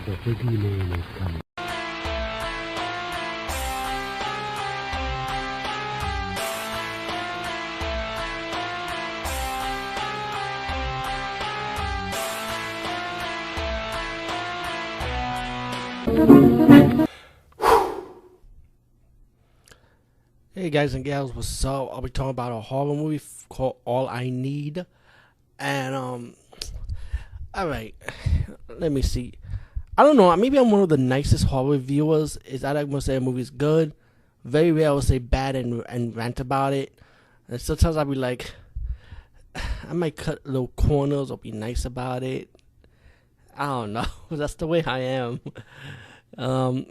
The boogeyman is coming. Hey guys and gals, what's up? I'll be talking about a horror movie called All I Need. And alright, let me see. I don't know, maybe I'm one of the nicest horror reviewers. Is that I'm gonna say a movie's good. Very rare I will say bad and rant about it. And sometimes I'll be like, I might cut little corners or be nice about it. I don't know. That's the way I am. All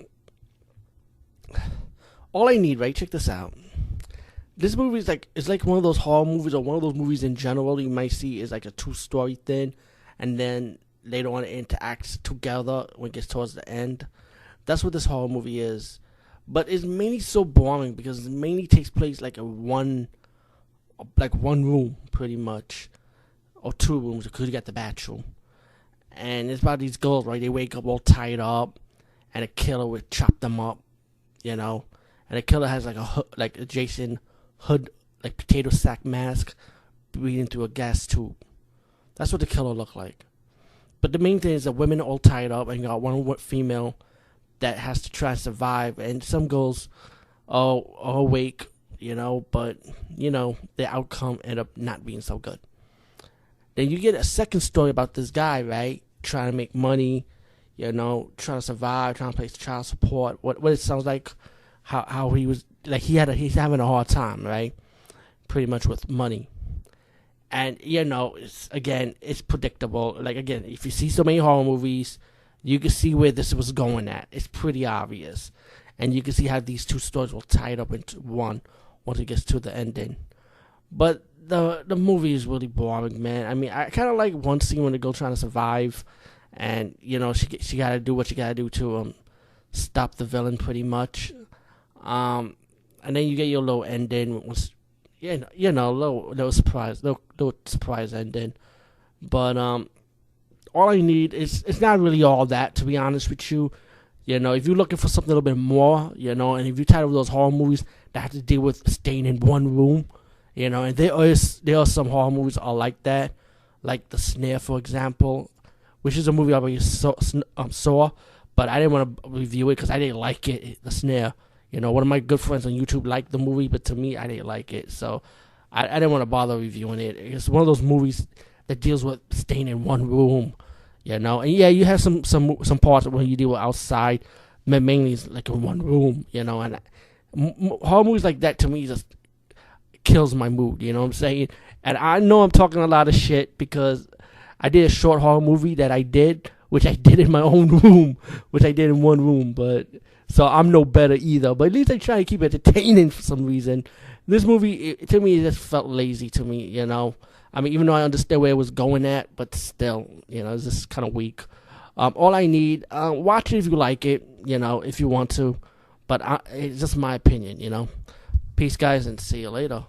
I Need, right? Check this out. This movie is like, it's like one of those horror movies or one of those movies in general you might see is like a two-story thing, and then later on it interacts together when it gets towards the end. That's what this horror movie is. But it's mainly so boring because it mainly takes place like one room pretty much, or two rooms because you got the bathroom, and it's about these girls, right? They wake up all tied up, and a killer would chop them up, you know. And the killer has like a Jason Hood, like potato sack mask, breathing through a gas tube. That's what the killer looked like. But the main thing is the women are all tied up, and you got one female that has to try to survive. And some girls are awake, you know, but you know the outcome ended up not being so good. Then you get a second story about this guy, right, trying to make money, you know, trying to survive, trying to pay child support. What it sounds like. How he was like he's having a hard time, right? Pretty much with money, and you know it's predictable. Like again, if you see so many horror movies, you can see where this was going at. It's pretty obvious, and you can see how these two stories were tied up into one once it gets to the ending. But the movie is really boring, man. I mean, I kind of like one scene when the girl trying to survive, and you know she got to do what she got to do to stop the villain, pretty much. And then you get your little ending, little surprise ending. But all I need is it's not really all that, to be honest with you. You know, if you're looking for something a little bit more, you know, and if you're tired of those horror movies that have to deal with staying in one room, you know, and there are some horror movies are like that, like The Snare, for example, which is a movie I already saw, but I didn't want to review it because I didn't like it. The Snare. You know, one of my good friends on YouTube liked the movie, but to me, I didn't like it. So I didn't want to bother reviewing it. It's one of those movies that deals with staying in one room, you know. And yeah, you have some parts when you deal with outside, but mainly it's like in one room, you know. And horror movies like that, to me, just kills my mood, you know what I'm saying? And I know I'm talking a lot of shit because I did a short horror movie that which I did in my own room, which I did in one room, but... So I'm no better either, but at least I try to keep it entertaining for some reason. This movie, to me, it just felt lazy to me, you know. I mean, even though I understand where it was going at, but still, you know, it's just kind of weak. All I Need, watch it if you like it, you know, if you want to. But it's just my opinion, you know. Peace, guys, and see you later.